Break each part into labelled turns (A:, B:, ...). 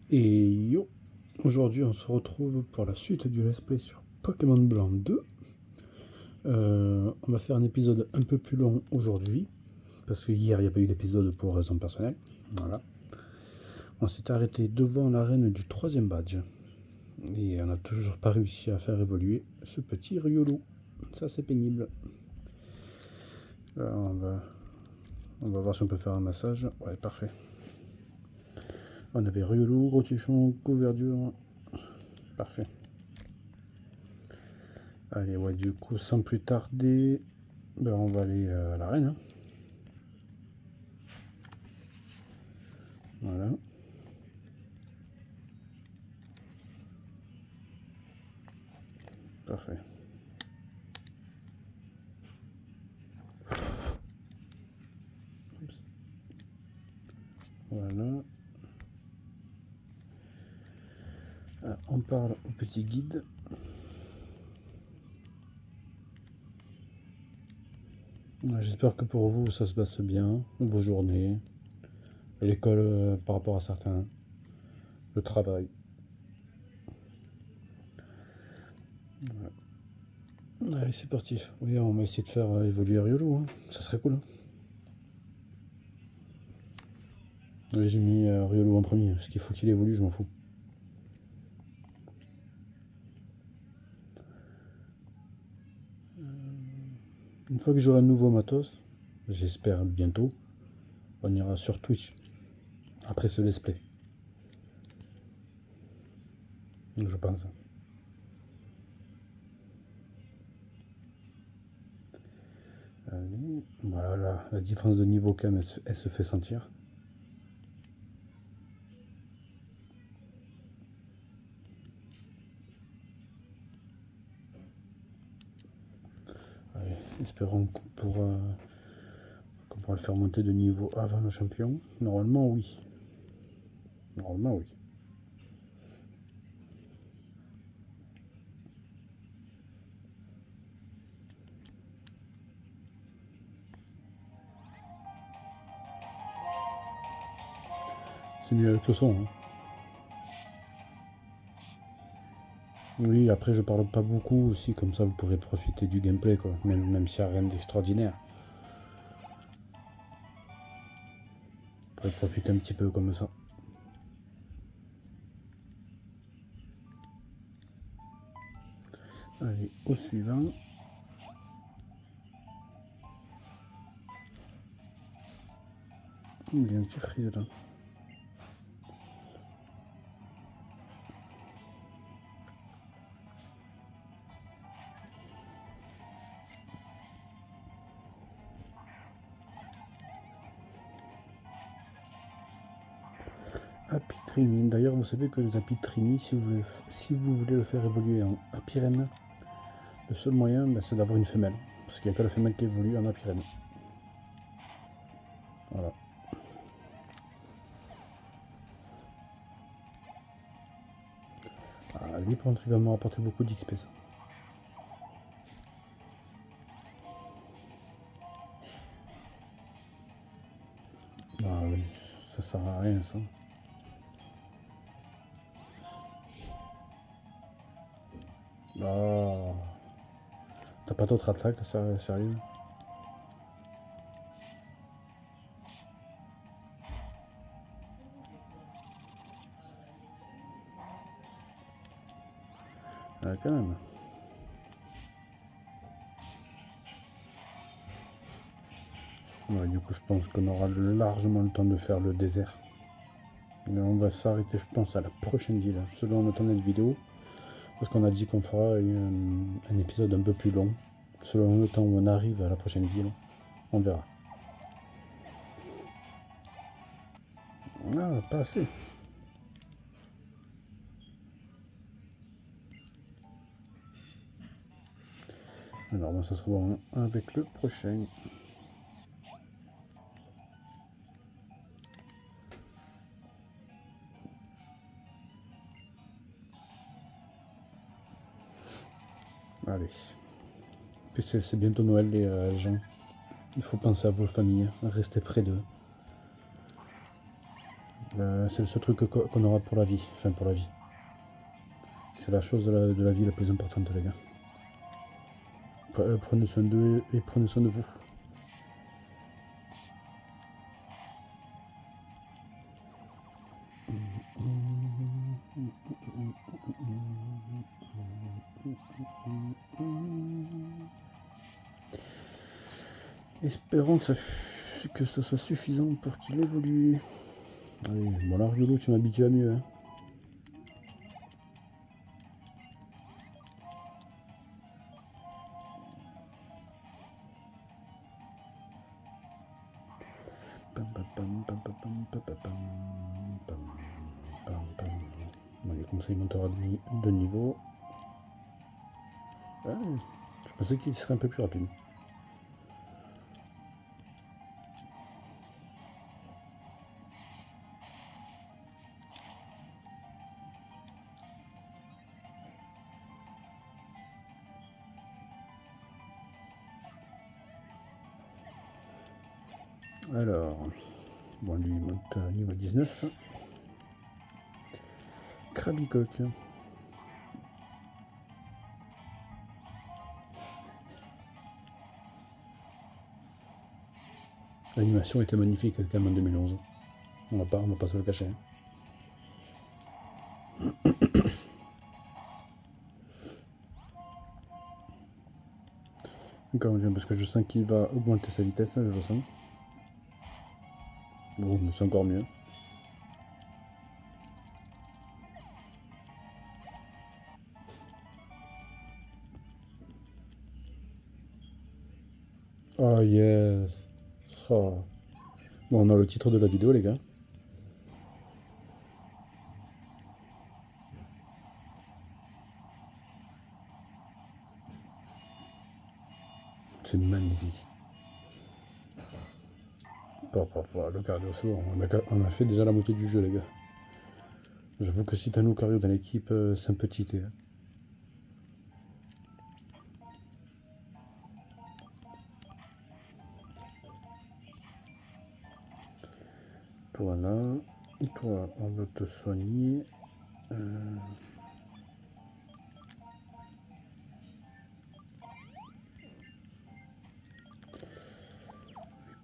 A: Et yo, aujourd'hui on se retrouve pour la suite du let's play sur Pokémon Blanc 2. On va faire un épisode un peu plus long aujourd'hui, parce que hier il n'y a pas eu d'épisode pour raison personnelle. Voilà. On s'est arrêté devant l'arène du 3ème badge. Et on n'a toujours pas réussi à faire évoluer ce petit Riolu. Ça c'est pénible. Alors, on va voir si on peut faire un massage. Ouais, parfait. On avait Riolu, gros tichon, couverture. Parfait. Allez, ouais, du coup, sans plus tarder, ben, on va aller à l'arène. Hein. Voilà. Parfait. Oups. Voilà. Ah, on parle au petit guide. J'espère que pour vous, ça se passe bien. Vos journées. L'école par rapport à certains. Le travail. Voilà. Allez, c'est parti. Oui, on va essayer de faire évoluer Riolo. Hein. Ça serait cool. Hein. Oui, j'ai mis Riolo en premier. Parce qu'il faut qu'il évolue, je m'en fous. Une fois que j'aurai un nouveau matos, j'espère bientôt, on ira sur Twitch. Après ce let's play. Je pense. Allez, voilà, la différence de niveau quand même, elle se fait sentir. Allez, espérons qu'on pourra le faire monter de niveau avant le champion. Normalement, oui. Normalement, oui. C'est mieux avec le son. Hein. Oui, après je parle pas beaucoup aussi, comme ça vous pourrez profiter du gameplay, quoi. Même s'il n'y a rien d'extraordinaire. Vous pourrez profiter un petit peu comme ça. Allez, au suivant. Il y a un petit freeze là. Apitrini. D'ailleurs, vous savez que les Apitrini, si vous voulez le faire évoluer en Apirène, le seul moyen, ben, c'est d'avoir une femelle. Parce qu'il n'y a que la femelle qui évolue en Apirène. Voilà. Ah, lui, par contre, il va me rapporter beaucoup d'XP. Ah oui, ça sert à rien, ça. Oh. T'as pas d'autre attaque, ça, sérieux? Ah, quand même. Ouais, du coup, je pense qu'on aura largement le temps de faire le désert. Et on va s'arrêter, je pense, à la prochaine ville, selon le temps de notre vidéo. Parce qu'on a dit qu'on fera un épisode un peu plus long. Selon le temps où on arrive à la prochaine ville, on verra. Ah, pas assez. Alors, ben, ça sera bon avec le prochain. Allez. Puis c'est bientôt Noël, les gens. Il faut penser à vos familles, rester près d'eux. C'est le seul truc qu'on aura pour la vie. Enfin, pour la vie. C'est la chose de la vie la plus importante, les gars. Prenez soin d'eux et prenez soin de vous. Espérons que ce soit suffisant pour qu'il évolue. Allez, bon là, Riolo, tu m'habitues à mieux. Hein. Bon, comme ça, il montera de niveau. Ah, je pensais qu'il serait un peu plus rapide. Alors, bon, lui il monte à niveau 19. Krabicoque. L'animation était magnifique quand même en 2011. On va pas se le cacher. Encore un parce que je sens qu'il va augmenter sa vitesse, je le sens. Bon, mais c'est encore mieux. Oh yes. Oh. Bon, on a le titre de la vidéo, les gars. C'est magnifique. Le cardio, c'est bon. On a fait déjà la moitié du jeu, les gars. J'avoue que si t'as nous cardio dans l'équipe, c'est un petit thé. Voilà. Et toi, on va te soigner.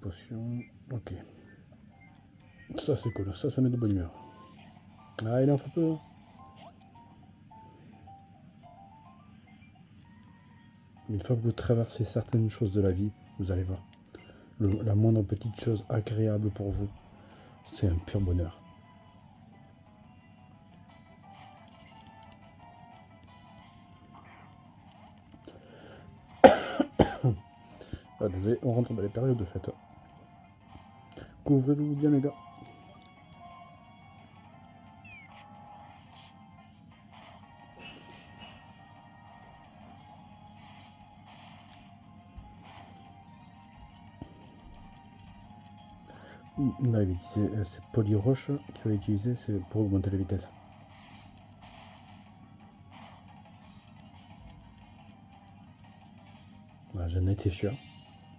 A: Potion. Ok. Ça, c'est cool. Ça met de bonne humeur. Ah, il en faut peu. Une fois que vous traversez certaines choses de la vie, vous allez voir. La moindre petite chose agréable pour vous, c'est un pur bonheur. Ah, désolé, on rentre dans les périodes de fête. Couvrez-vous bien, les gars. Là, c'est Polyroche qu'il va utiliser, c'est pour augmenter la vitesse. Ah, j'en étais sûr.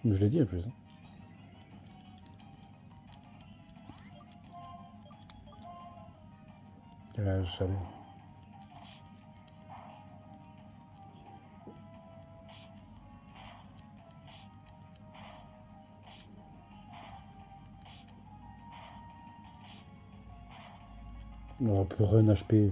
A: Je l'ai dit en plus. Je savais. Oh, pour un HP.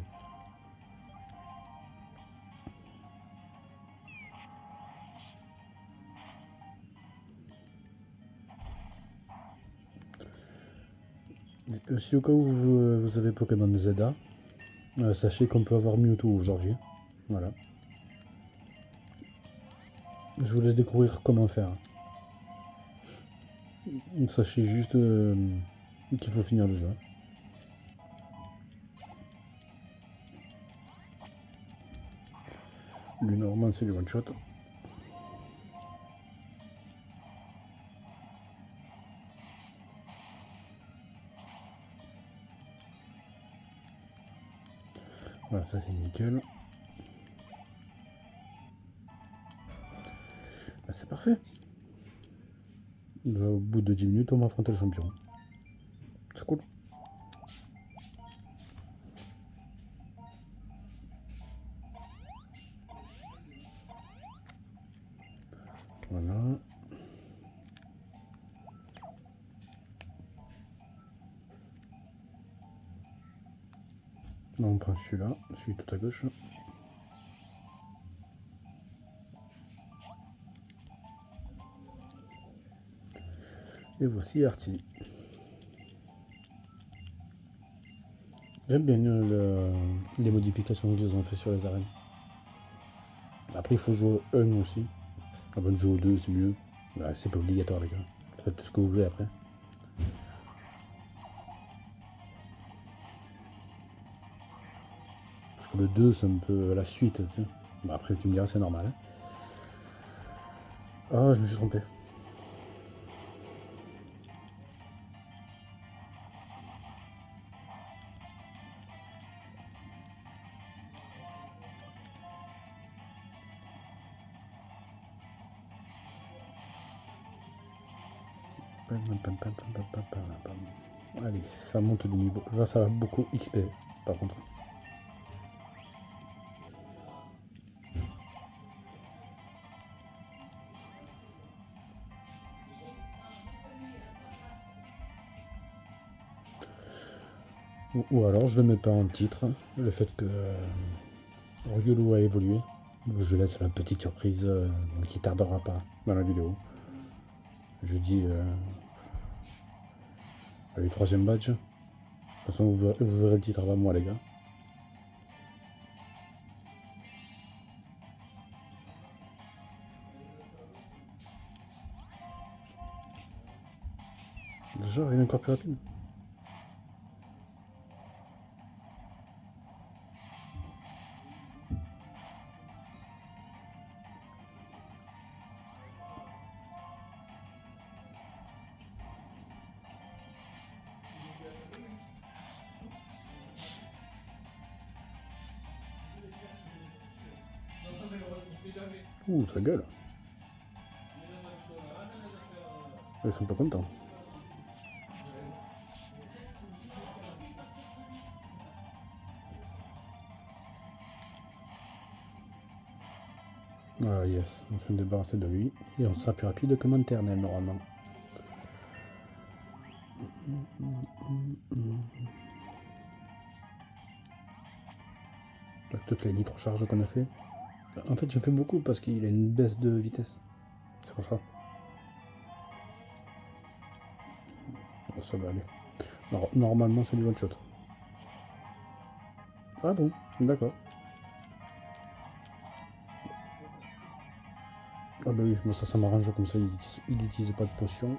A: Si au cas où vous avez Pokémon Zelda, sachez qu'on peut avoir Mewtwo aujourd'hui. Voilà. Je vous laisse découvrir comment faire. Sachez juste qu'il faut finir le jeu. Lui, normalement, c'est du one shot. Voilà, ça c'est nickel. Bah, c'est parfait. Au bout de 10 minutes, on va affronter le champion. C'est cool. Voilà. Là, on prend celui-là, celui tout à gauche. Et voici Artie. J'aime bien les modifications qu'ils ont fait sur les arènes. Après, il faut jouer au 1 aussi. Avant de jouer au 2, c'est mieux. Bah, c'est pas obligatoire, les gars. Faites ce que vous voulez après. Parce que le 2, c'est un peu la suite. Tu sais. Bah, après, tu me diras, c'est normal. Hein. Ah, je me suis trompé. Allez, ça monte de niveau. Là, ça va beaucoup XP, par contre. Ou alors, je le mets pas en titre. Le fait que Ryulu a évolué. Je laisse la petite surprise qui tardera pas dans la vidéo. Je dis allez, troisième badge. De toute façon, vous verrez le titre avant moi, les gars. Genre, il est encore plus rapide. Ouh, ça gueule. Ils sont pas contents. Ah yes, on se débarrasser de lui. Et on sera plus rapide que Maternel normalement. Avec toutes les nitro-charges qu'on a fait. En fait, j'ai fait beaucoup parce qu'il a une baisse de vitesse. C'est pour ça. Ça va aller. Alors, normalement, c'est du one shot. Ah bon, d'accord. Ah bah oui, moi ça m'arrange comme ça, il n'utilise pas de potion.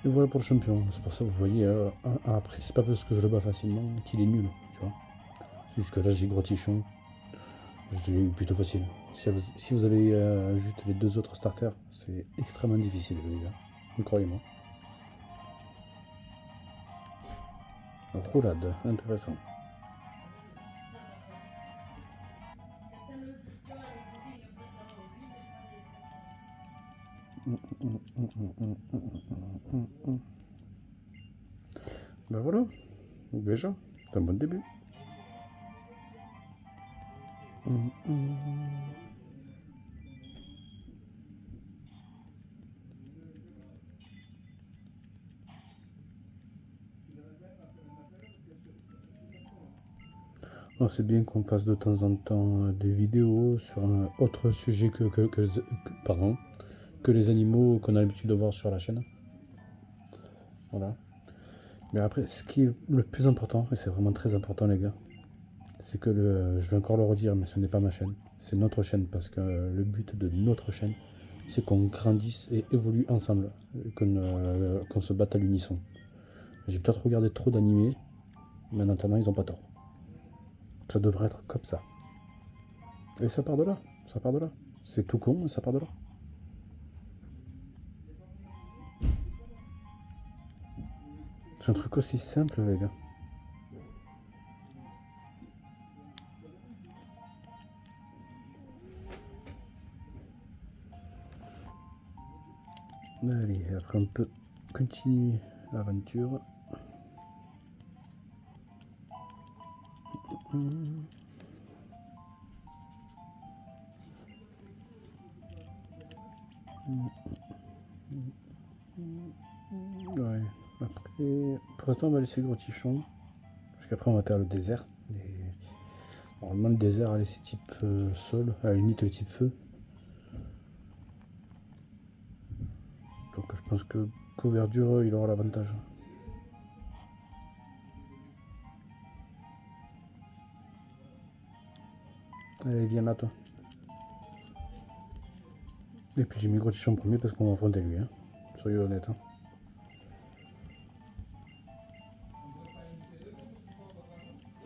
A: Et voilà pour le champion. C'est pour ça que vous voyez, après, c'est pas parce que je le bats facilement qu'il est nul, tu vois. Jusque là, j'ai Grotichon. Je l'ai eu plutôt facile. Si vous avez juste les deux autres starters, c'est extrêmement difficile, les gars. Croyez-moi. Roulade, intéressant. Ben voilà, déjà, c'est un bon début. C'est bien qu'on fasse de temps en temps des vidéos sur un autre sujet pardon, que les animaux qu'on a l'habitude de voir sur la chaîne. Voilà. Mais après, ce qui est le plus important, et c'est vraiment très important les gars, c'est que je vais encore le redire, mais ce n'est pas ma chaîne, c'est notre chaîne, parce que le but de notre chaîne, c'est qu'on grandisse et évolue ensemble, qu'on se batte à l'unisson. J'ai peut-être regardé trop d'animés, mais en attendant, ils n'ont pas tort. Ça devrait être comme ça. Et ça part de là, ça part de là. C'est tout con, mais ça part de là. C'est un truc aussi simple, les gars. Allez, après on peut continuer l'aventure. Ouais, après, pour l'instant on va laisser Grotichon, parce qu'après on va faire le désert. Normalement le désert, allez, c'est type sol, à la limite le type feu. Donc je pense que couverture, il aura l'avantage. Allez, viens là toi. Et puis j'ai mis Grotichon en premier parce qu'on va affronter lui, hein. Soyez honnête. Hein.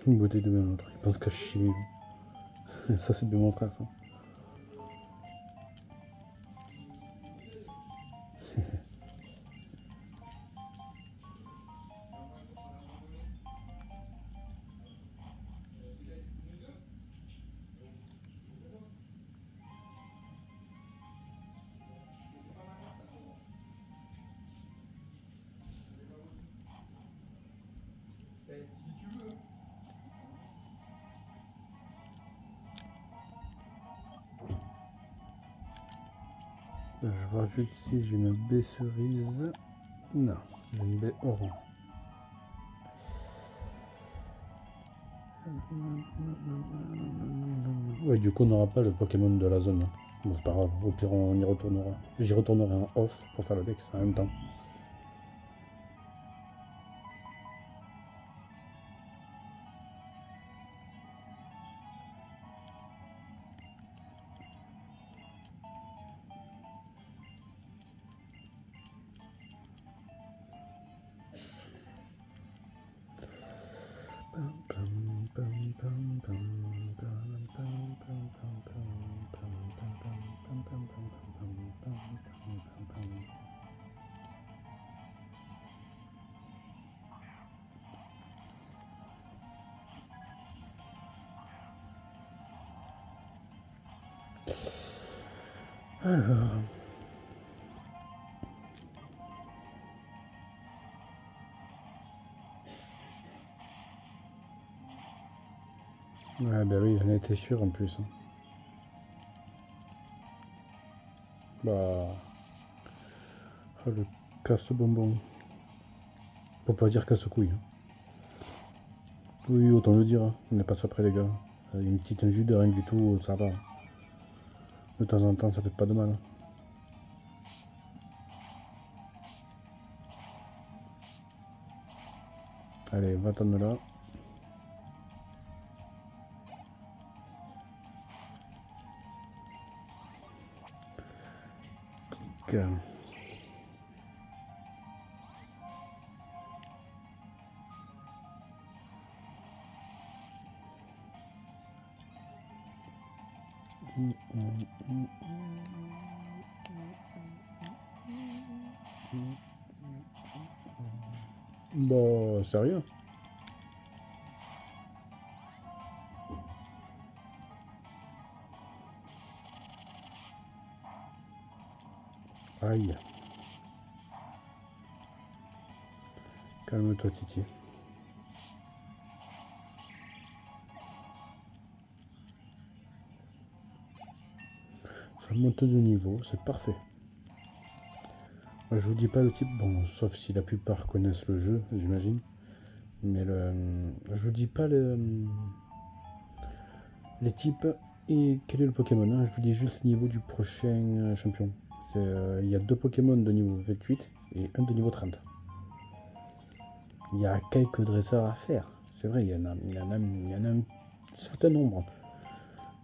A: Une bouteille de même l'autre, il pense qu'à chier. Ça c'est bien mon frère ça. Je vois juste si j'ai une baie cerise. Non, j'ai une baie orange. Ouais, du coup, on n'aura pas le Pokémon de la zone. Bon, c'est pas grave, au pire, on y retournera. J'y retournerai en off pour faire le Dex en même temps. Alors... Ouais, bah oui, j'en étais sûr en plus. Hein. Bah... Oh, le casse-bonbon. Pour pas dire casse-couille. Hein. Oui, autant le dire. Hein. On n'est pas ça près, les gars. Une petite injure de rien du tout, ça va. De temps en temps, ça fait pas de mal. Hein. Allez, va-t'en là. Tic. Bah, sérieux? Aïe. Calme-toi, Titi. Ça monte de niveau, c'est parfait. Moi, je vous dis pas le type, bon, sauf si la plupart connaissent le jeu, j'imagine. Mais je vous dis pas les types et quel est le Pokémon. Hein. Je vous dis juste le niveau du prochain champion. Il y a 2 Pokémon de niveau 28 et un de niveau 30. Il y a quelques dresseurs à faire. C'est vrai, il y en a un certain nombre.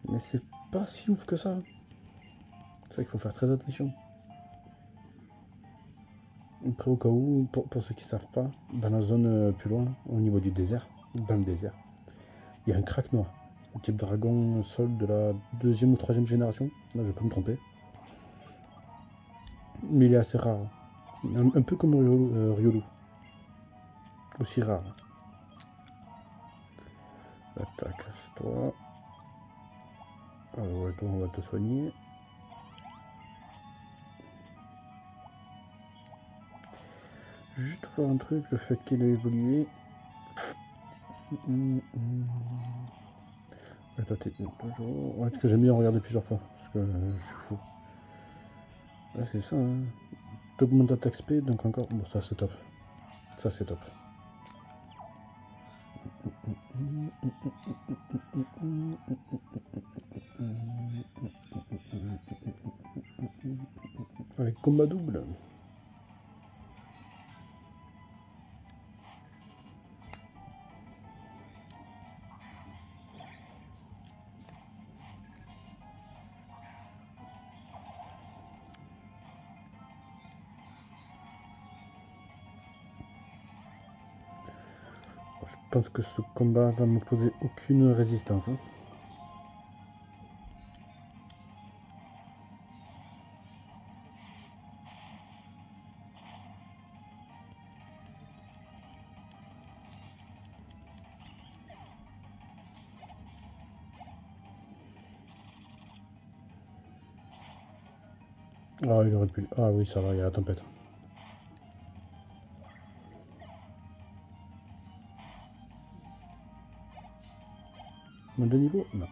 A: Mais c'est pas si ouf que ça. C'est vrai qu'il faut faire très attention. Après, au cas où, pour ceux qui ne savent pas, dans la zone plus loin, au niveau du désert, dans le désert, il y a un crack noir. Un type dragon sol de la 2e ou 3e génération. Là, je peux me tromper. Mais il est assez rare. Un peu comme Riolu. Aussi rare. Attaque, c'est toi. Ah ouais, toi, on va te soigner. Juste voir un truc, le fait qu'il ait évolué. Attends, toujours. Ouais, parce que j'aime bien regarder plusieurs fois. Parce que je suis fou. Ouais, c'est ça. Hein. T'augmentes attaque speed, donc encore. Bon, ça c'est top. Ça c'est top. Avec combat double. Je pense que ce combat va me poser aucune résistance. Hein. Ah, il aurait pu. Ah oui, ça va, il y a la tempête. Monte de niveau? Non.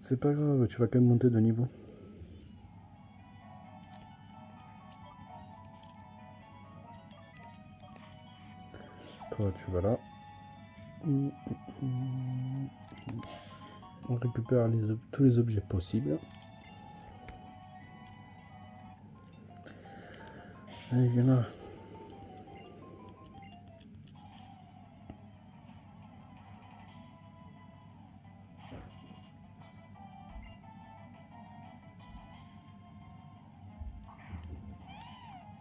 A: C'est pas grave, tu vas quand même monter de niveau. Toi, tu vas là. On récupère tous les objets possibles. Allez, viens là.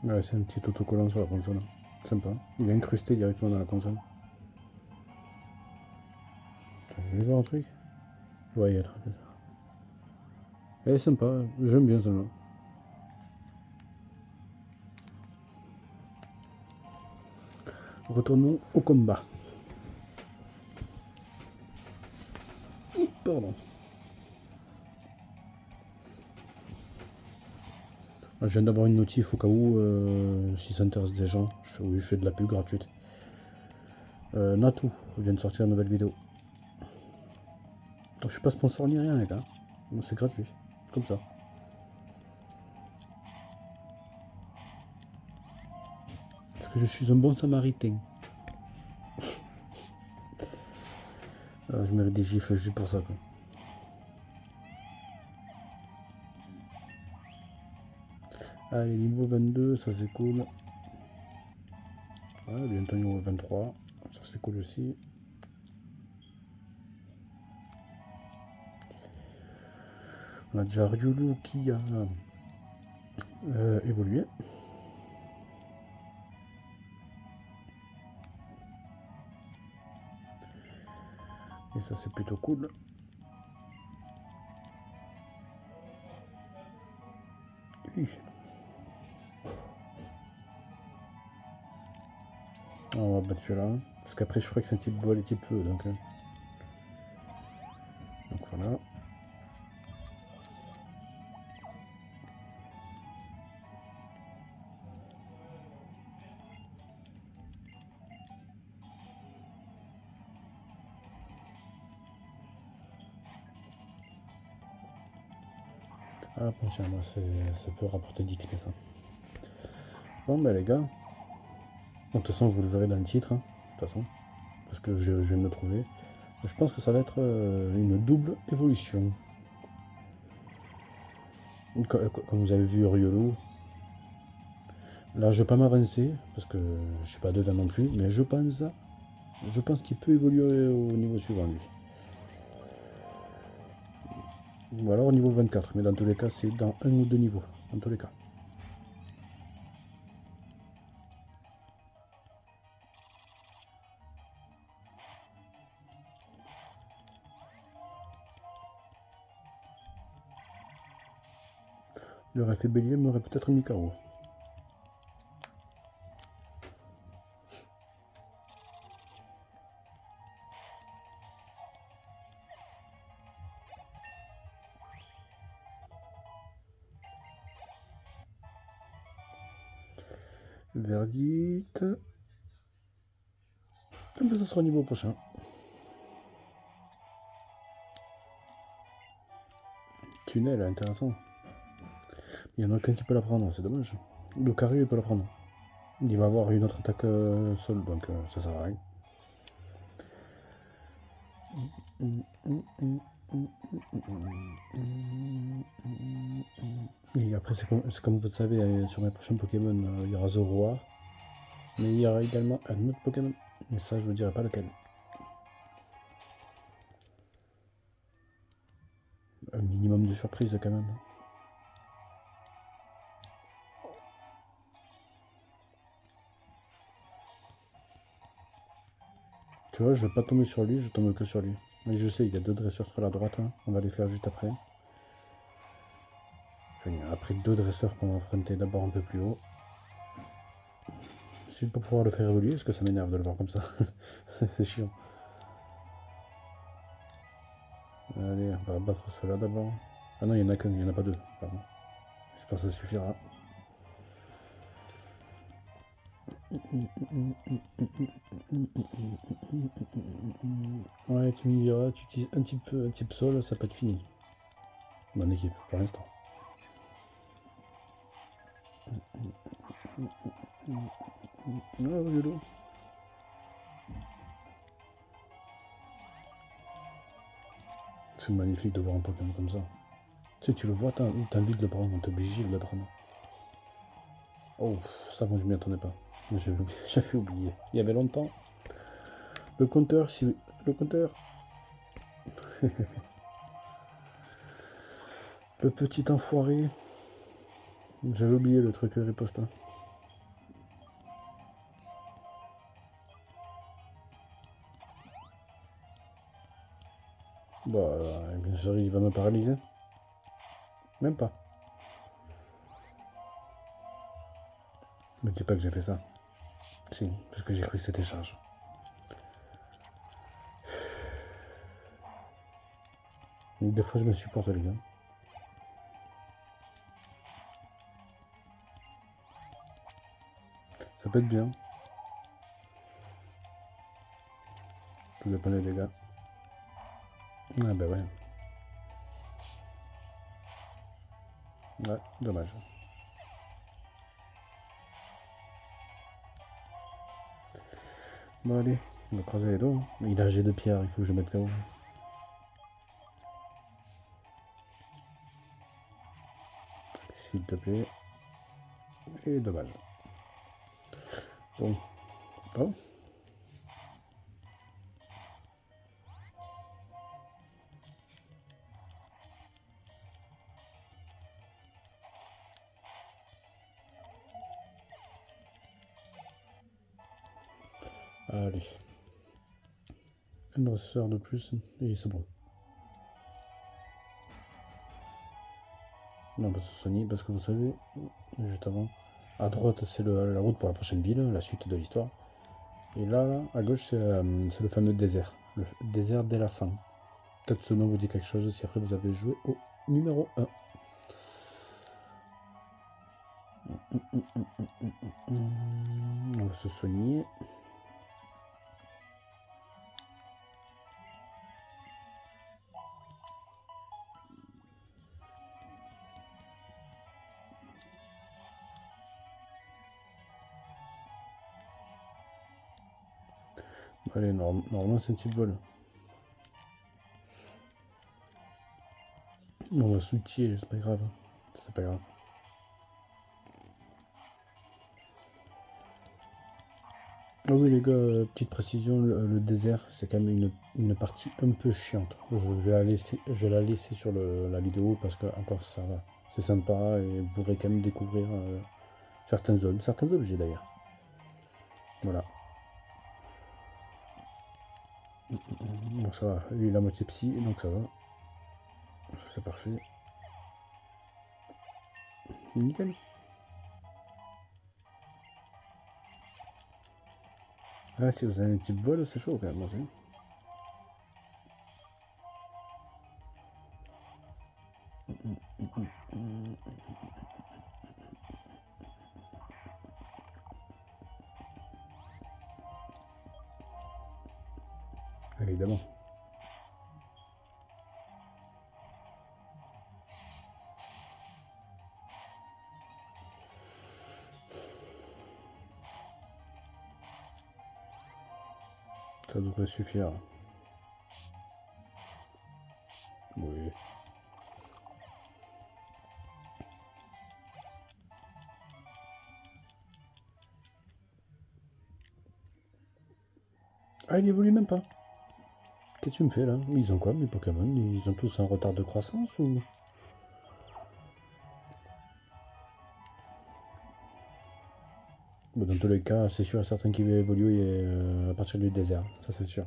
A: Ouais, c'est un petit autocollant sur la console. Sympa. Il est incrusté directement dans la console. Vous voulez voir un truc? Ouais, il y a très bien. Elle est sympa, j'aime bien celle-là. Retournons au combat. Pardon. Je viens d'avoir une notif au cas où, si ça intéresse des gens. Oui, je fais de la pub gratuite. Natou vient de sortir une nouvelle vidéo. Je suis pas sponsor ni rien, les gars. C'est gratuit. Comme ça. Parce que je suis un bon samaritain. Je mérite des gifles juste pour ça, quoi. Allez, niveau 22, ça c'est cool. Ouais, bientôt niveau 23. Ça c'est cool aussi. On a déjà Ryulu qui a évolué. Et ça c'est plutôt cool. Oui. On va battre celui-là. Parce qu'après je crois que c'est un type voile et type feu. Donc voilà. Ah bon tiens, moi ça peut rapporter d'XP ça. Bon bah les gars. De toute façon vous le verrez dans le titre. Hein, de toute façon. Parce que je viens de le trouver. Je pense que ça va être une double évolution. Comme vous avez vu Ryolo. Là je vais pas m'avancer. Parce que je suis pas dedans non plus. Mais je pense qu'il peut évoluer au niveau suivant lui. Ou alors au niveau 24. Mais dans tous les cas c'est dans un ou deux niveaux. Dans tous les cas. Le effet bélier m'aurait peut-être mis KO. Verdict. Et ben, ça sera au niveau prochain. Tunnel, intéressant. Il n'y en a aucun qui peut la prendre, c'est dommage. Le carré, il peut la prendre. Il va avoir une autre attaque seule, donc ça sert à rien. Et après, c'est comme vous le savez, sur mes prochains Pokémon, il y aura Zoroark. Mais il y aura également un autre Pokémon. Mais ça, je vous dirai pas lequel. Un minimum de surprise quand même. Tu vois, je vais pas tomber sur lui, je tombe que sur lui. Mais je sais, il y a 2 dresseurs sur la droite, hein. On va les faire juste après. Enfin, après 2 dresseurs qu'on va affronter d'abord un peu plus haut. C'est pour pouvoir le faire évoluer, parce que ça m'énerve de le voir comme ça. C'est chiant. Allez, on va battre ceux-là d'abord. Ah non, il n'y en a qu'un, il n'y en a pas 2. Pardon. J'espère que ça suffira. Ouais, tu me diras, tu utilises un type sol, ça peut être fini. Bonne équipe, pour l'instant. Ah, rigolo. C'est magnifique de voir un Pokémon comme ça. Tu sais, tu le vois, t'as envie de le prendre, on t'est obligé de le prendre. Oh, ça, bon, je m'y attendais pas. J'avais oublié. Il y avait longtemps. Le compteur, si... Le compteur. Le petit enfoiré. J'avais oublié le truc riposte. Bah, bien sûr, il va me paralyser. Même pas. Me dis pas que j'ai fait ça. Si, parce que j'ai cru que c'était charge. Des fois, je me supporte, les gars. Ça peut être bien. Tout dépend des dégâts. Ah bah ouais. Ouais, dommage. Bon allez, on va croiser les dos. Il a G de pierre, il faut que je mette KO. S'il te plaît. Et dommage. Bon. Oh. Allez. Un dresseur de plus et c'est bon. On va se soigner parce que vous savez, juste avant, à droite c'est la route pour la prochaine ville, la suite de l'histoire. Et là, à gauche, c'est le fameux désert. Le désert d'Elassan. Peut-être ce nom vous dit quelque chose si après vous avez joué au numéro 1. On va se soigner. Allez, normalement c'est un type vol. On va soutien, c'est pas grave. C'est pas grave. Ah oui les gars, petite précision, le désert c'est quand même une partie un peu chiante. Je vais la laisser sur la vidéo parce que encore ça va. C'est sympa et vous pourrez quand même découvrir certaines zones, certains objets d'ailleurs. Voilà. Bon ça va, lui il a moitié psy donc ça va. C'est parfait. Nickel. Ah si vous avez un type vol c'est chaud quand même aussi. Évidemment. Ça devrait suffire. Oui. Ah, il évolue même pas. Qu'est-ce que tu me fais là? Ils ont quoi mes Pokémon? Ils ont tous un retard de croissance ou? Bon, dans tous les cas, c'est sûr et certain qu'il va évoluer à partir du désert. Ça, c'est sûr.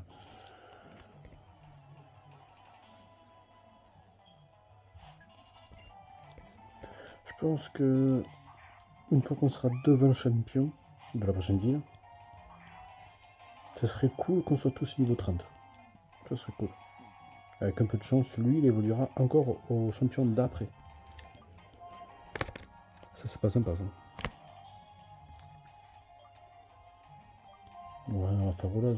A: Je pense que une fois qu'on sera devant le champion de la prochaine ville, ça serait cool qu'on soit tous niveau 30. Ça serait cool. Avec un peu de chance, lui, il évoluera encore au champion d'après. Ça, c'est pas sympa, ça. Ouais, on va faire roulade.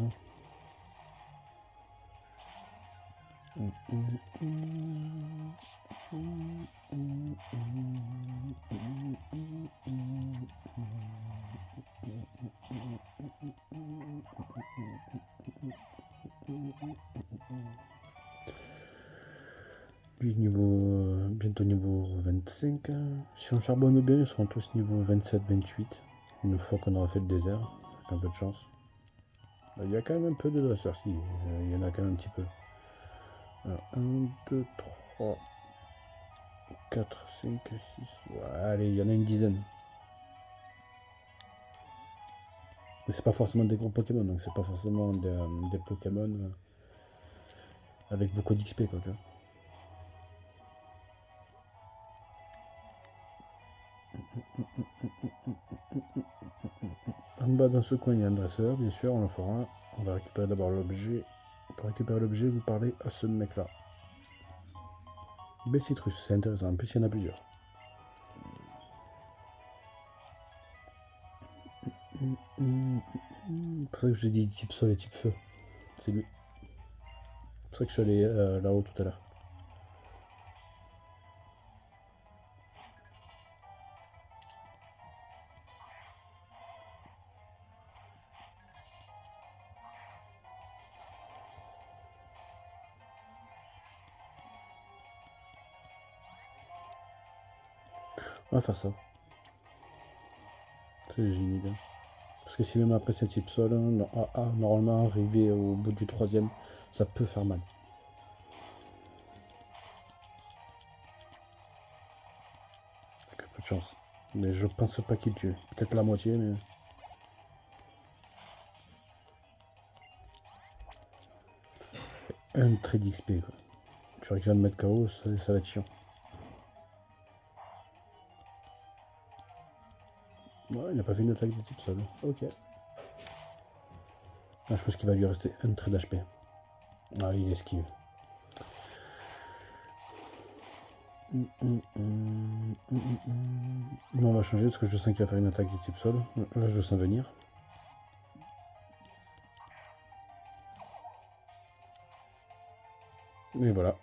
A: Lui, bientôt niveau 25. Si on charbonne bien, ils seront tous niveau 27-28. Une fois qu'on aura fait le désert, avec un peu de chance. Il y a quand même un peu de dresseurs, si. Il y en a quand même un petit peu. Alors, 1, 2, 3, 4, 5, 6. Ouais, allez, il y en a une dizaine. Mais c'est pas forcément des gros Pokémon, donc c'est pas forcément des Pokémon avec beaucoup d'XP, quoi. En bas dans ce coin, il y a un dresseur, bien sûr, on le fera. On va récupérer d'abord l'objet. Pour récupérer l'objet, vous parlez à ce mec-là. Citrus, c'est intéressant. En plus, il y en a plusieurs. C'est pour ça que je dis type sol et type feu. C'est lui. C'est pour ça que je suis allé là-haut tout à l'heure. On va faire ça. C'est génial. Parce que si même après c'est type sol, normalement arrivé au bout du troisième, ça peut faire mal. Avec un peu de chance. Mais je pense pas qu'il tue. Peut-être la moitié, mais. Un trait d'XP, quoi. Tu récupères de mettre KO, ça va être chiant. Ouais, il n'a pas fait une attaque de type sol. Ok. Ah, je pense qu'il va lui rester un trait d'HP. Ah, il esquive. Bon, on va changer parce que je sens qu'il va faire une attaque de type sol. Là, je le sens venir. Et voilà.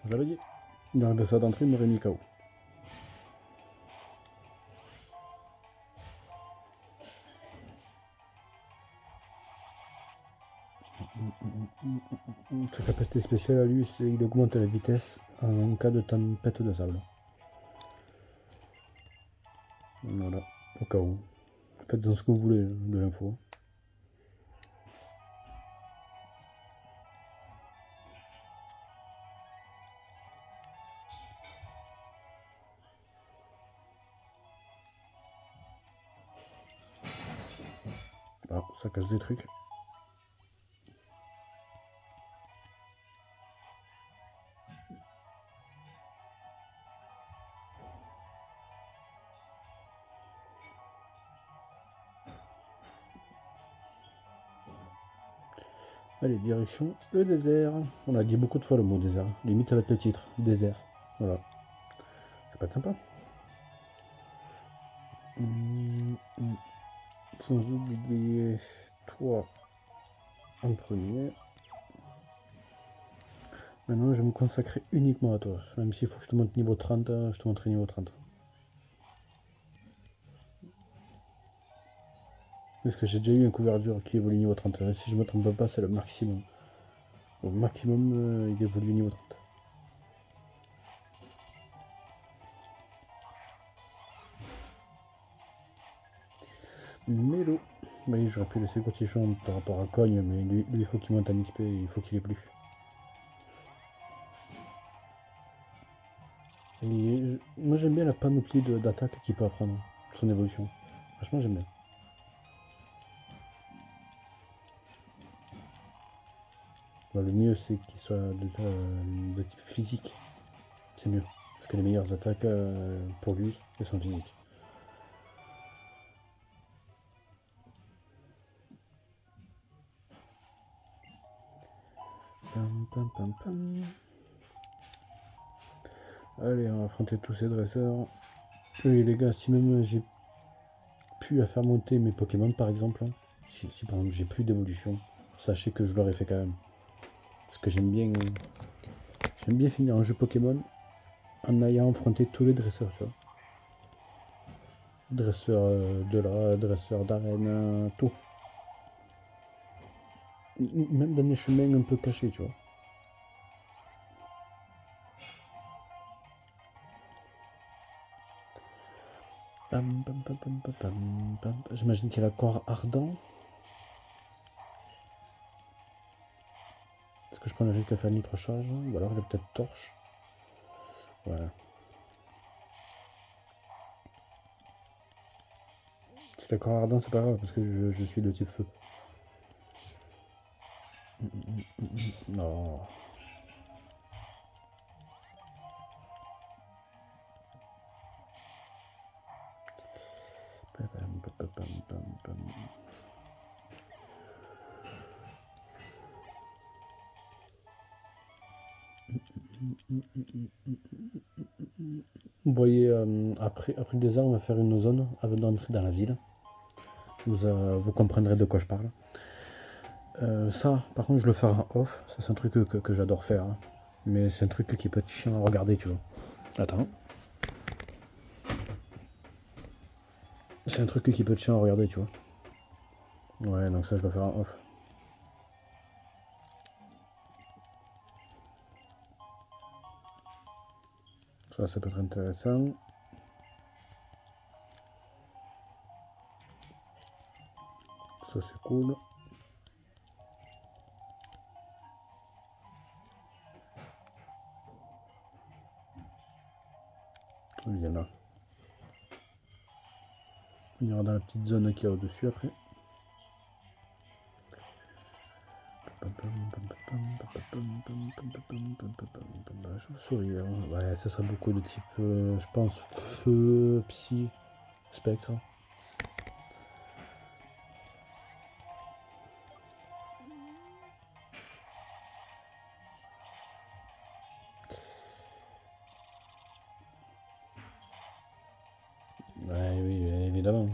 A: Je l'avais dit. Il aurait fait ça d'entrée, il m'aurait mis KO. Sa capacité spéciale à lui, c'est qu'il augmente la vitesse en cas de tempête de sable. Voilà, au cas où. Faites-en ce que vous voulez de l'info. Ah, ça casse des trucs. Allez, direction le désert. On a dit beaucoup de fois le mot désert. Limite avec le titre, désert. Voilà. Ça peut être sympa. Sans oublier toi en premier. Maintenant, je vais me consacrer uniquement à toi. Même s'il faut que je te monte niveau 30, je te montrerai niveau 30. Parce que j'ai déjà eu un couverture qui évolue niveau 30. Si je ne me trompe pas, c'est le maximum. Au maximum, il évolue niveau 30. Mélo. Oui, j'aurais pu laisser Cotichon par rapport à Cogne, mais lui il faut qu'il monte en XP, il faut qu'il évolue. Moi j'aime bien la panoplie d'attaques qu'il peut apprendre, son évolution. Franchement j'aime bien. Bon, le mieux c'est qu'il soit de type physique. C'est mieux. Parce que les meilleures attaques pour lui, elles sont physiques. Pam, pam, pam, pam. Allez, on va affronter tous ces dresseurs. Oui les gars, si même j'ai pu à faire monter mes Pokémon par exemple, hein, si par exemple j'ai plus d'évolution, sachez que je l'aurais fait quand même. Parce que j'aime bien finir un jeu Pokémon en ayant affronté tous les dresseurs, tu vois. Dresseur dresseur d'arène, tout. Même dans des chemins un peu cachés, tu vois. J'imagine qu'il a corps ardent. Est-ce que je prends le risque de faire nitro-charge? Ou alors il a peut-être torche. Voilà. Si le corps ardent, c'est pas grave parce que je suis de type feu. Non. Vous voyez, après le désert, on va faire une zone avant d'entrer dans la ville. Vous comprendrez de quoi je parle. Ça, par contre, je le fais en off. Ça, c'est un truc que j'adore faire. Hein. Mais c'est un truc qui peut être chiant à regarder, tu vois. Attends. C'est un truc qui peut être chiant à regarder, tu vois. Ouais, donc ça, je dois faire en off. Ça peut être intéressant. Ça, c'est cool. Il y en a. On ira dans la petite zone qu'il y a au-dessus après. Chauve-souris, hein. Ouais, ça serait beaucoup de type, je pense, feu, psy, spectre. Ouais, oui, évidemment.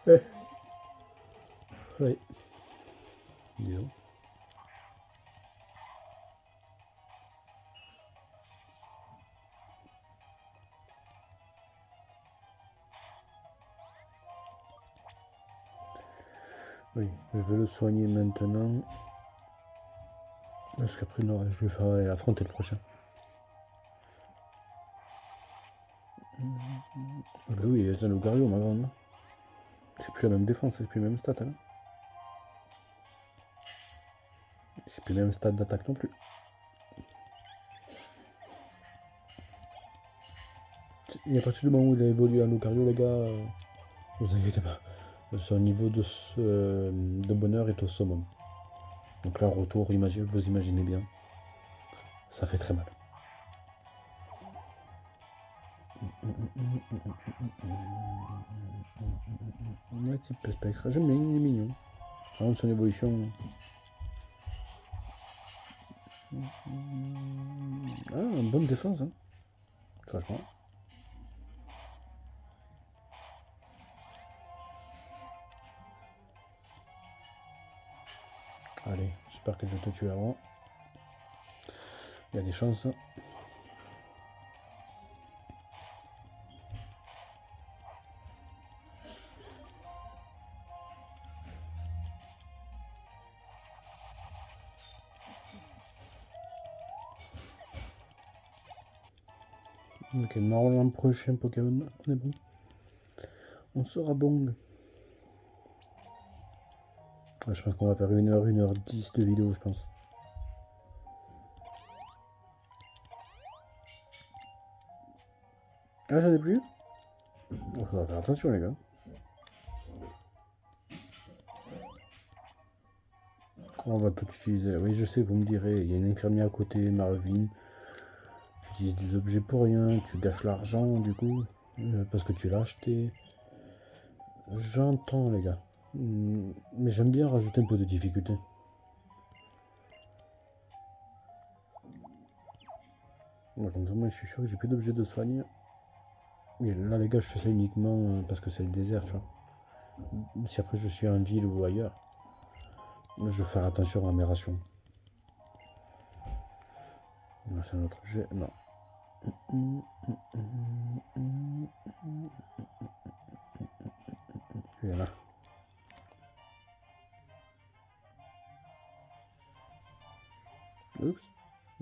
A: Ouais. Ouais. Disons. Oui, je vais le soigner maintenant. Parce qu'après, non, je vais faire affronter le prochain. Ah bah oui, c'est un Lucario, ma grande. C'est plus la même défense, c'est plus le même stat. Hein. C'est plus le même stade d'attaque non plus. Et à partir du moment où il a évolué en Lucario, les gars, vous inquiétez pas. Son niveau de bonheur est au summum. Donc là, retour, vous imaginez bien. Ça fait très mal. Ouais, type spectre. J'aime bien, il est mignon. Par contre, son évolution. Ah, une bonne défense, hein. Franchement. Allez, j'espère que je vais te tuer avant. Il y a des chances. Ok, normalement, prochain Pokémon, on est bon. On sera bon. Je pense qu'on va faire 1h10 de vidéo, je pense. Ah, j'en ai plus. Il faudra faire attention, les gars. On va tout utiliser. Oui, je sais, vous me direz, il y a une infirmière à côté, Marvin. Tu utilises des objets pour rien, tu gâches l'argent, du coup, parce que tu l'as acheté. J'entends, les gars. Mais j'aime bien rajouter un peu de difficulté. Ouais, comme ça, moi, je suis sûr que j'ai plus d'objets de soigne. Et là, les gars, je fais ça uniquement parce que c'est le désert, tu vois. Si après je suis en ville ou ailleurs, je vais faire attention à mes rations. C'est un autre objet. Non. Il y en a. Oups.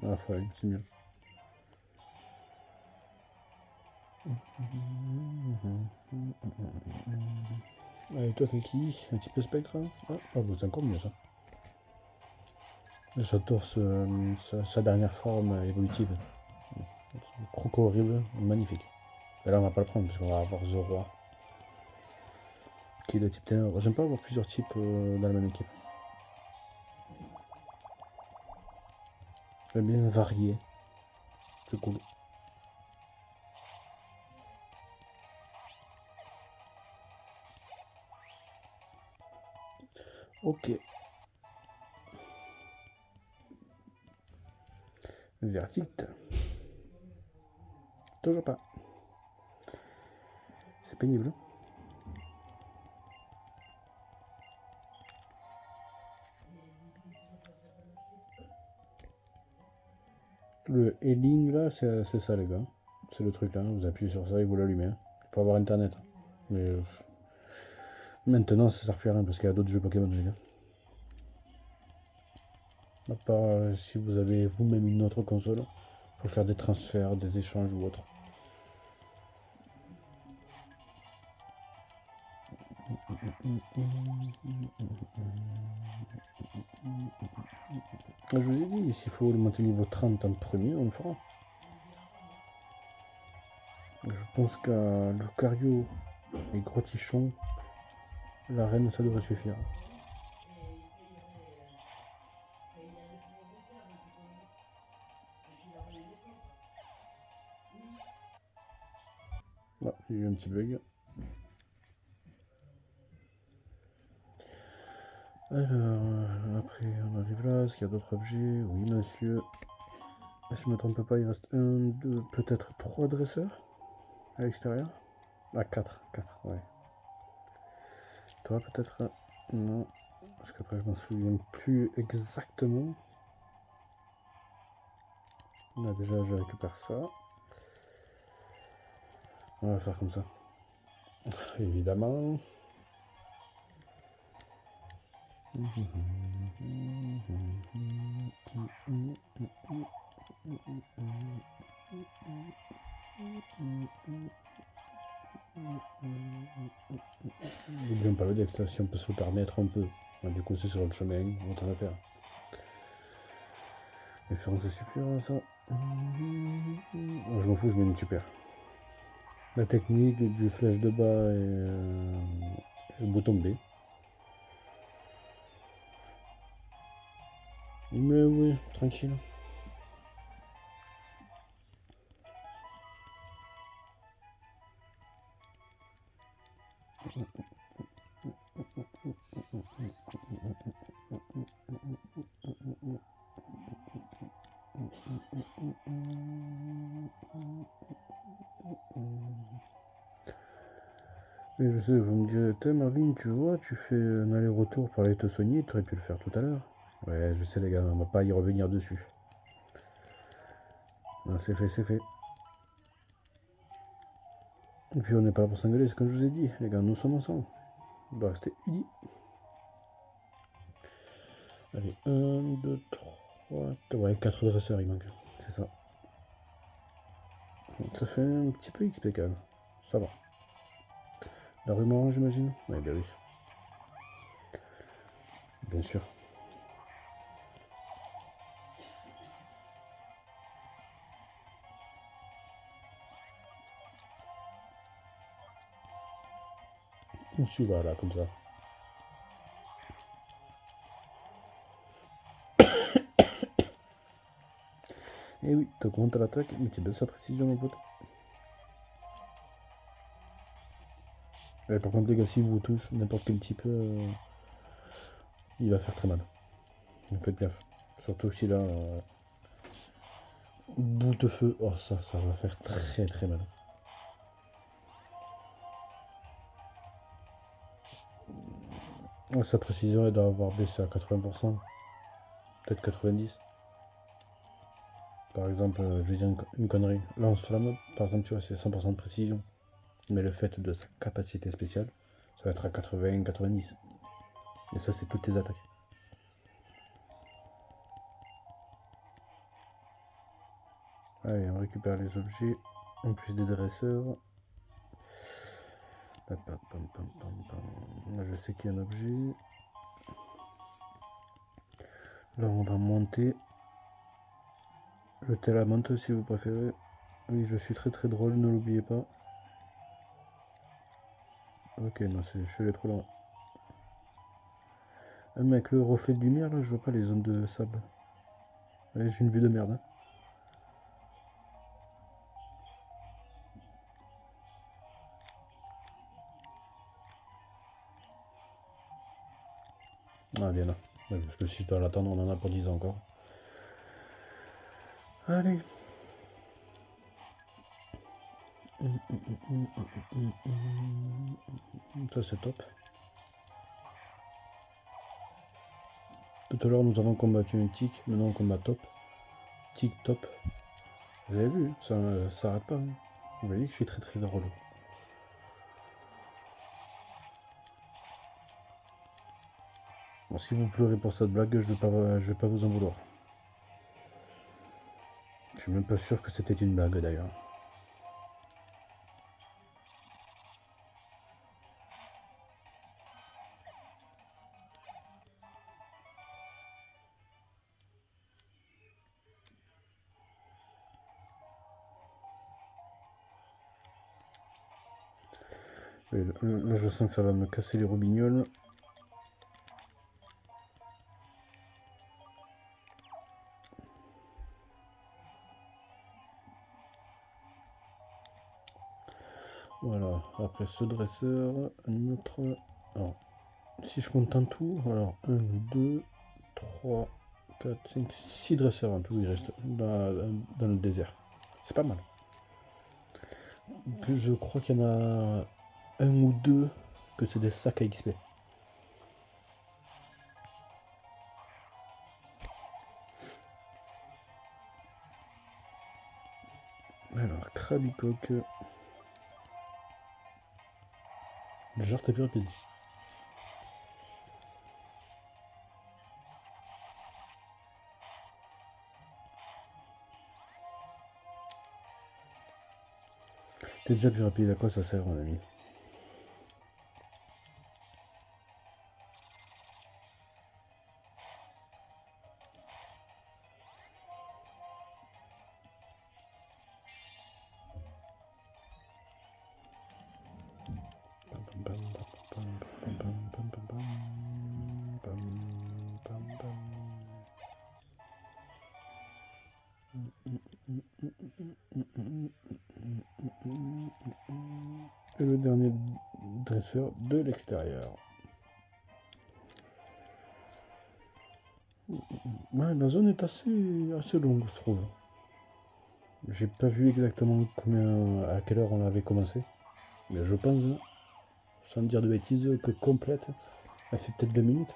A: Ah, feuille, c'est mieux. Allez, toi, t'es qui? Un petit peu spectre, hein? Ah, bon, c'est encore mieux, ça. J'adore sa dernière forme évolutive. Croco horrible, magnifique. Et là, on va pas le prendre parce qu'on va avoir The Roi. Qui est de type ténèbres. J'aime pas avoir plusieurs types dans la même équipe. J'aime bien varier. C'est cool. Ok. Verdict. Toujours pas. C'est pénible. Le healing là, c'est ça les gars. C'est le truc là. Vous appuyez sur ça et vous l'allumez. Il faut avoir internet. Mais maintenant ça sert plus à rien parce qu'il y a d'autres jeux Pokémon les gars. À part si vous avez vous-même une autre console pour faire des transferts, des échanges ou autre. Je vous ai dit, s'il faut le monter niveau 30 en premier, on le fera. Je pense qu'à Lucario et Grotichon, la reine, ça devrait suffire. Ah, il y a eu un petit bug. Alors, après, on arrive là. Est-ce qu'il y a d'autres objets? Oui, monsieur. Si je ne me trompe pas, il reste 1, 2, peut-être 3 dresseurs à l'extérieur. Ah, 4, ouais. Toi, peut-être? Non. Parce qu'après, je m'en souviens plus exactement. Là, déjà, je récupère ça. On va faire comme ça. Évidemment. N'oublions pas le deck, si on peut se le permettre, on peut. Du coup, c'est sur le chemin, on va faire. Et faire ça suffira, ça. Je m'en fous, je mets une super. La technique du flèche de bas et le bouton B. Mais oui, tranquille. Et je sais, vous me direz, Marvin, tu vois, tu fais un aller-retour pour aller te soigner, tu aurais pu le faire tout à l'heure. Ouais, je sais les gars, on va pas y revenir dessus. C'est fait, c'est fait. Et puis on n'est pas là pour s'engueuler, c'est comme je vous ai dit, les gars, nous sommes ensemble. On doit rester unis. Allez, 1, 2, 3, ouais, 4 dresseurs il manque, c'est ça. Donc ça fait un petit peu XP quand même, ça va. La rumeur, j'imagine. Ouais, bien oui. Bien sûr. On suit, voilà, comme ça. Et oui, t'augmentes l'attaque, mais tu baisses sa précision, mon pote. Ouais, par contre, les gars, si vous touchez n'importe quel type, il va faire très mal. Donc faites gaffe. Surtout si là, bout de feu, oh ça va faire très très mal. Sa précision, elle doit avoir baissé à 80%, peut-être 90%. Par exemple, je vais dire une connerie. Lance-flamme, par exemple, tu vois, c'est 100% de précision. Mais le fait de sa capacité spéciale, ça va être à 80-90. Et ça, c'est toutes tes attaques. Allez, on récupère les objets, en plus des dresseurs. Là, je sais qu'il y a un objet. Là, on va monter. Le Telamante, si vous préférez. Oui, je suis très très drôle, ne l'oubliez pas. Ok, non, je suis allé trop loin. Ah, mais avec le reflet de lumière, là, je vois pas les zones de sable. Allez, j'ai une vue de merde. Hein. Ah, bien là. Ouais, parce que si je dois l'attendre, on en a pour 10 ans encore. Allez. Ça, c'est top. Tout à l'heure, nous avons combattu un tic. Maintenant, on combat top. Tic top. Vous avez vu, ça s'arrête pas. Hein. Vous voyez que je suis très très drôle. Bon, si vous pleurez pour cette blague, je vais pas vous en vouloir. Je suis même pas sûr que c'était une blague d'ailleurs. Là, je sens que ça va me casser les roubignoles. Voilà, après ce dresseur, un autre. Alors, si je compte en tout, alors 1, 2, 3, 4, 5, 6 dresseurs en tout, il reste dans le désert. C'est pas mal. Je crois qu'il y en a un ou deux que c'est des sacs à XP. Alors, Krabicoque. Genre, t'as plus rapide. T'es déjà plus rapide, à quoi ça sert, mon ami? Et le dernier dresseur de l'extérieur. Ouais, la zone est assez longue, je trouve. J'ai pas vu exactement à quelle heure on avait commencé. Mais je pense, sans dire de bêtises, que complète, elle fait peut-être 20 minutes.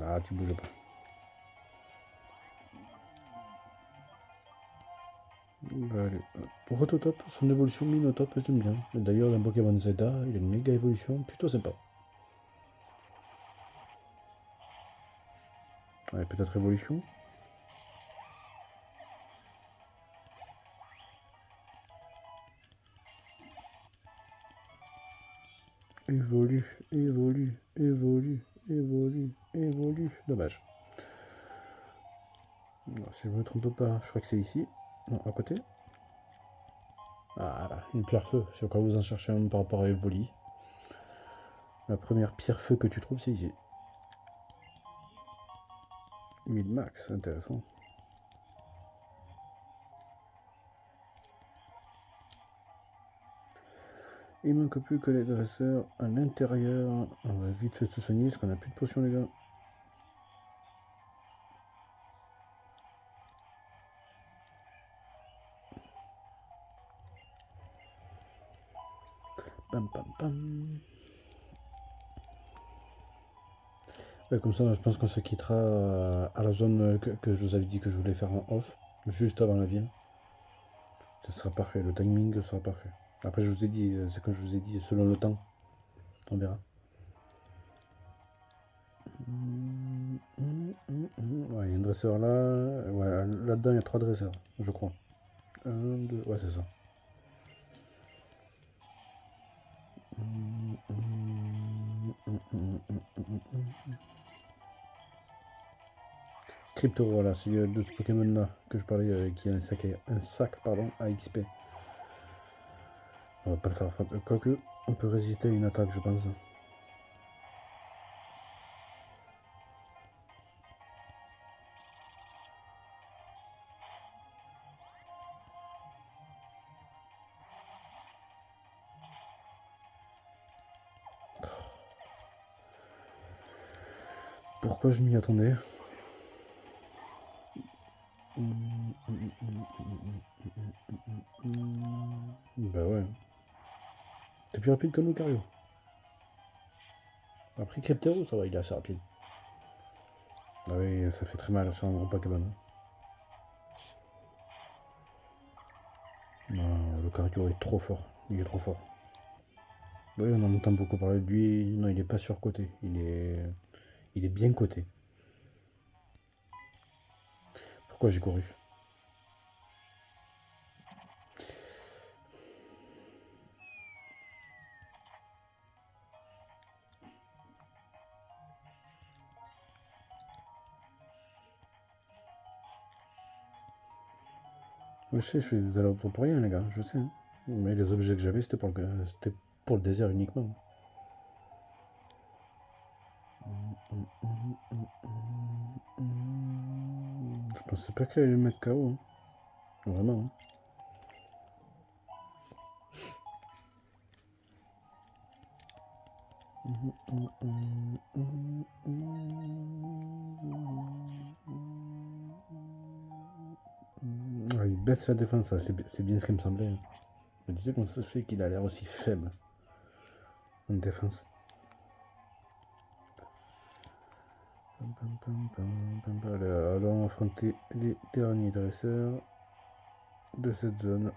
A: Ah, tu bouges pas. Allez. Pour Rototop, son évolution Minotop, j'aime bien. D'ailleurs, dans Pokémon Zelda, il a une méga évolution plutôt sympa. Ouais, peut-être évolution. Évolue, évolue, évolue, évolue, évolue. Dommage. Si je me trompe pas, je crois que c'est ici. Non, à côté. Ah là, une pierre feu. C'est au cas où vous en cherchez un par rapport à Evoli. La première pierre feu que tu trouves, c'est ici. 1000 max, intéressant. Il manque plus que les dresseurs à l'intérieur. On va vite fait se soigner parce qu'on a plus de potions, les gars. Pam pam pam. Ouais, comme ça, je pense qu'on se quittera à la zone que je vous avais dit que je voulais faire en off, juste avant la ville. Ce sera parfait, le timing sera parfait. Après, je vous ai dit, c'est comme je vous ai dit, selon le temps, on verra. Ouais, il y a un dresseur là. Ouais, là-dedans, il y a 3 dresseurs, je crois. 1, 2, ouais, c'est ça. Crypto, voilà, c'est de ce Pokémon là que je parlais, qui a un sac pardon, à XP. On va pas le faire. Quoique, on peut résister à une attaque, je pense. Pourquoi je m'y attendais? Bah ouais. T'es plus rapide que nous, Cario. Après Cryptero, ça va, il est assez rapide. Ah oui, ça fait très mal sur un gros Pokémon. Non, le Cario est trop fort. Il est trop fort. Oui, on en entend beaucoup parler de lui. Non, il est pas surcoté. Il est bien coté. Pourquoi j'ai couru? Je sais, je fais des allers pour rien, les gars, je sais. Hein. Mais les objets que j'avais, c'était pour le désert uniquement. Je pensais pas qu'elle allait le mettre KO. Hein. Vraiment. Hein. Ouais, il baisse sa défense, c'est bien ce qui me semblait. Hein. Je me disais qu'on se fait qu'il a l'air aussi faible en défense. Allons affronter les derniers dresseurs de cette zone.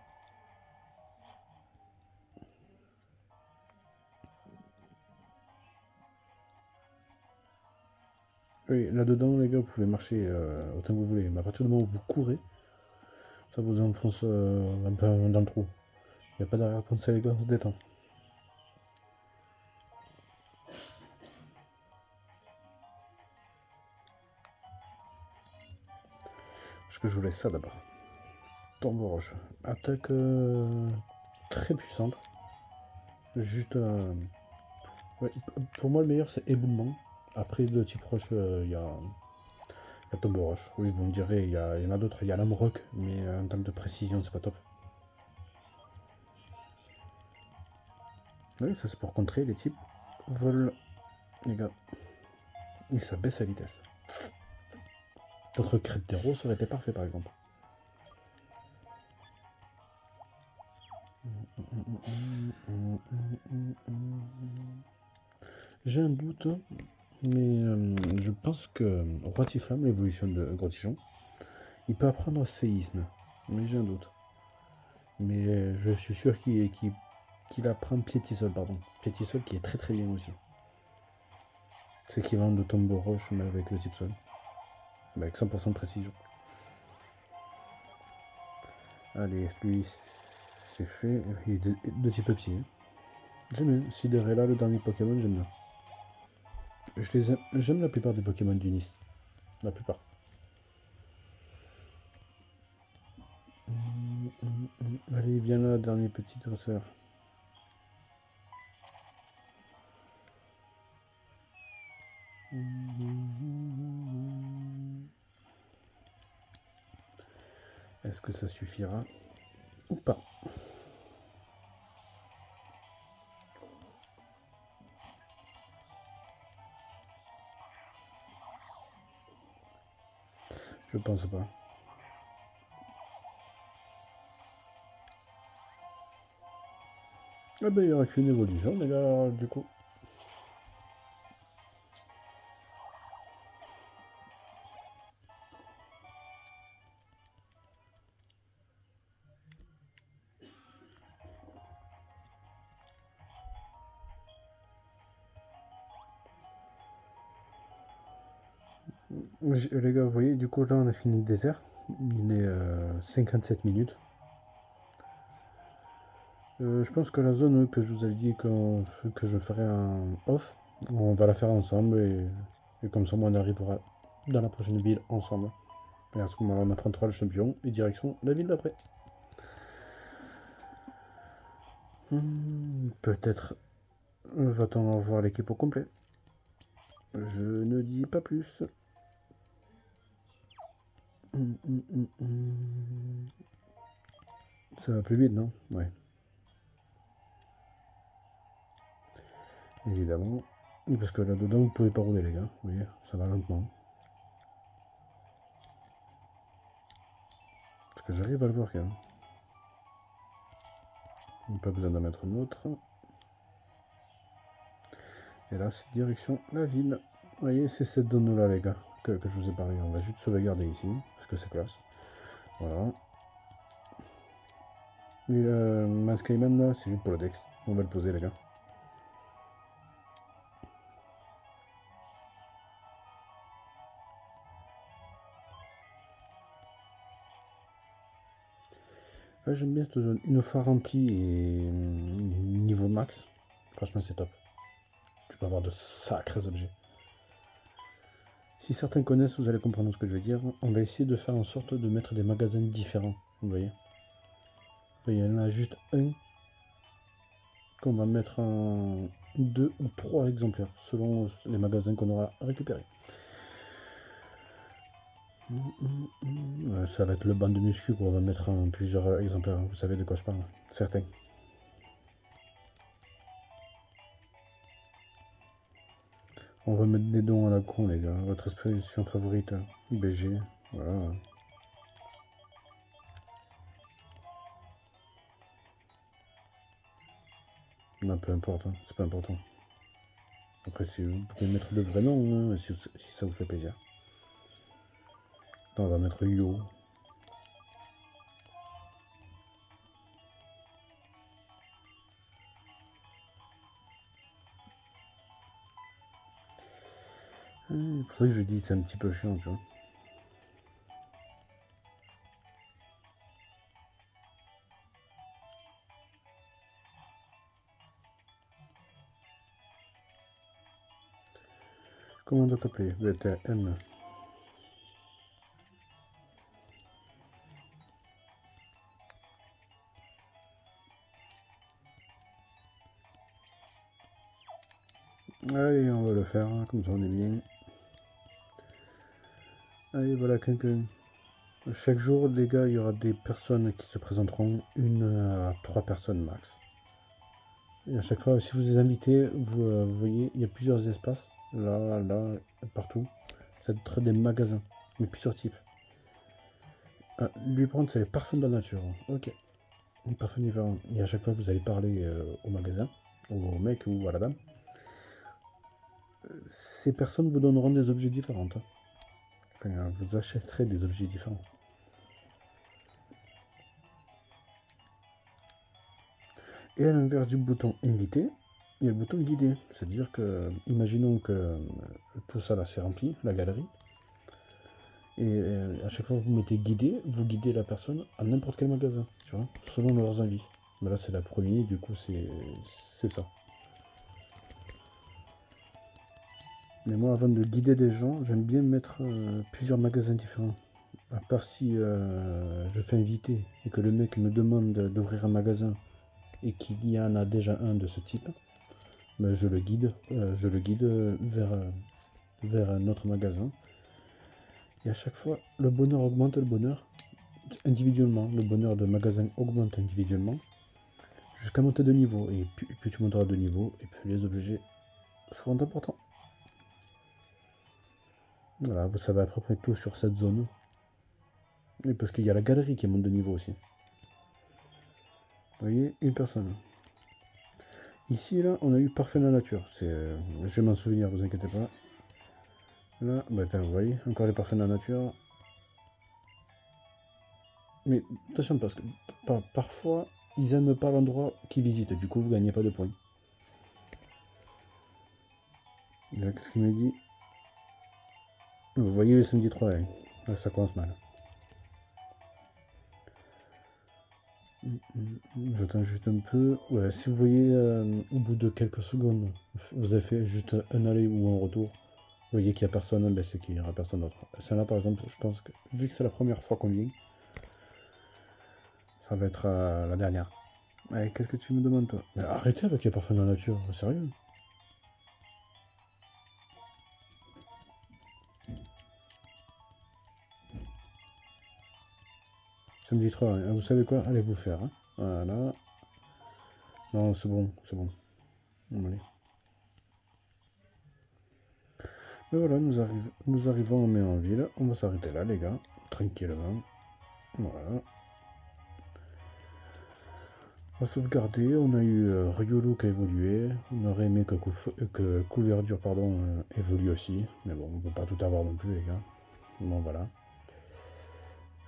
A: Oui, là-dedans, les gars, vous pouvez marcher autant que vous voulez. Mais à partir du moment où vous courez, ça vous enfonce un peu dans le trou. Il n'y a pas d'arrière-pensée, les gars, on se détend. Parce que je voulais ça d'abord. Tombe roche. Attaque très puissante. Juste. Ouais, pour moi, le meilleur, c'est éboulement. Après, de type roche, il y a tombe roche. Oui, vous me direz, il y en a d'autres. Il y a l'âme rock, mais en termes de précision, c'est pas top. Oui, ça c'est pour contrer les types vol. Les gars. Et ça baisse la vitesse. Notre Cryptero, ça aurait été parfait, par exemple. J'ai un doute. Mais je pense que Roitiflamme, l'évolution de Grotichon, il peut apprendre Séisme. Mais j'ai un doute. Mais je suis sûr qu'il apprend Piétisol, pardon. Piétisol qui est très très bien aussi. C'est équivalent de Tombeau Roche, mais avec le type sol. Mais avec 100% de précision. Allez, lui, c'est fait. Il est de type psy. Hein. J'aime bien. Cinderella, le dernier Pokémon, j'aime bien. J'aime la plupart des Pokémon d'Unis. La plupart. Allez, viens là, dernier petit dresseur. Est-ce que ça suffira ou pas? Je pense pas. Ah ben il n'y aura qu'une évolution, mais là, du coup. Les gars, vous voyez, du coup, là, on a fini le désert. Il est 57 minutes. Je pense que la zone que je vous avais dit que je ferais un off, on va la faire ensemble et comme ça, on arrivera dans la prochaine ville ensemble. Et à ce moment-là, on affrontera le champion et direction la ville d'après. Peut-être va-t-on voir l'équipe au complet. Je ne dis pas plus. Ça va plus vite, non? Ouais. Évidemment. Parce que là-dedans, vous pouvez pas rouler, les gars. Vous voyez, ça va lentement. Parce que j'arrive à le voir quand même. Pas besoin d'en mettre un autre. Et là, c'est direction la ville. Vous voyez, c'est cette zone-là, les gars, que je vous ai parlé. On va juste sauvegarder ici, parce que c'est classe. Voilà. Et le Mascayman, là, c'est juste pour le Dex. On va le poser, les gars. Ouais, j'aime bien cette zone. Une fois remplie et niveau max, franchement, c'est top. Tu peux avoir de sacrés objets. Si certains connaissent, vous allez comprendre ce que je veux dire. On va essayer de faire en sorte de mettre des magasins différents. Vous voyez? Il y en a juste un qu'on va mettre en 2 ou 3 exemplaires selon les magasins qu'on aura récupérés. Ça va être le banc de muscu qu'on va mettre en plusieurs exemplaires. Vous savez de quoi je parle? Certains. On va mettre des dons à la con, les gars. Votre expression favorite, BG. Voilà. Non, peu importe, hein. C'est pas important. Après, si vous pouvez mettre de vrais noms, hein, si ça vous fait plaisir. Là, on va mettre Yo. C'est pour ça que je dis c'est un petit peu chiant, tu vois. Comment on doit t'appeler? BTM. Allez, on va le faire, hein, comme ça on est bien. Allez, voilà quelqu'un. Chaque jour, les gars, il y aura des personnes qui se présenteront, 1 à 3 personnes max. Et à chaque fois, si vous les invitez, vous voyez, il y a plusieurs espaces. Là, là, partout. Ça va être des magasins, mais plusieurs types. Ah, lui prendre, c'est les parfums de la nature. Ok. Les parfums différents. Et à chaque fois, vous allez parler au magasin, au mec ou à la dame. ces personnes vous donneront des objets différents. Hein. Enfin, vous achèterez des objets différents. Et à l'inverse du bouton inviter, il y a le bouton guider. C'est-à-dire que, imaginons que tout ça là c'est rempli, la galerie. Et à chaque fois que vous mettez guider, vous guidez la personne à n'importe quel magasin, tu vois, selon leurs envies. Mais là c'est la première, du coup c'est ça. Mais moi avant de guider des gens, j'aime bien mettre plusieurs magasins différents. À part si je fais inviter et que le mec me demande d'ouvrir un magasin et qu'il y en a déjà un de ce type, ben je le guide vers un autre magasin. Et à chaque fois, le bonheur augmente le bonheur individuellement. Le bonheur de magasin augmente individuellement jusqu'à monter de niveau. Et plus tu monteras de niveau, et plus les objets seront importants. Voilà, vous savez à peu près tout sur cette zone. Et parce qu'il y a la galerie qui monte de niveau aussi. Vous voyez, une personne. Ici, là, on a eu parfait la nature. Je vais m'en souvenir, vous inquiétez pas. Là, vous voyez, encore les parfaits de la nature. Mais attention, parce que parfois, ils n'aiment pas l'endroit qu'ils visitent. Du coup, vous gagnez pas de points. Là, qu'est-ce qu'il me dit? Vous voyez le samedi 3, hein. Là, ça commence mal. J'attends juste un peu. Ouais, si vous voyez au bout de quelques secondes, vous avez fait juste un aller ou un retour, vous voyez qu'il n'y a personne, ben c'est qu'il n'y aura personne d'autre. Celle-là, par exemple, je pense que vu que c'est la première fois qu'on vient, ça va être la dernière. Allez, qu'est-ce que tu me demandes, toi? Mais arrêtez avec les parfums de la nature, sérieux. Samedi 3, hein. Vous savez quoi? Allez vous faire. Hein. Voilà. Non, c'est bon, c'est bon. Allez. Mais voilà, nous arrivons en Méanville. On va s'arrêter là, les gars. Tranquillement. Voilà. On va sauvegarder. On a eu Riolo qui a évolué. On aurait aimé que Couverture évolue aussi. Mais bon, on ne peut pas tout avoir non plus, les gars. Bon, voilà.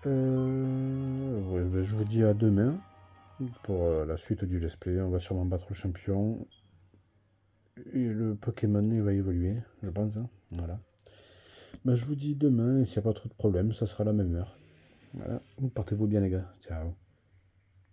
A: Ouais, ben, je vous dis à demain pour la suite du let's play. On va sûrement battre le champion. Et le Pokémon il va évoluer, je pense. Hein. Voilà. Ben, je vous dis demain, et s'il n'y a pas trop de problème, ça sera la même heure. Voilà. Portez-vous bien, les gars. Ciao.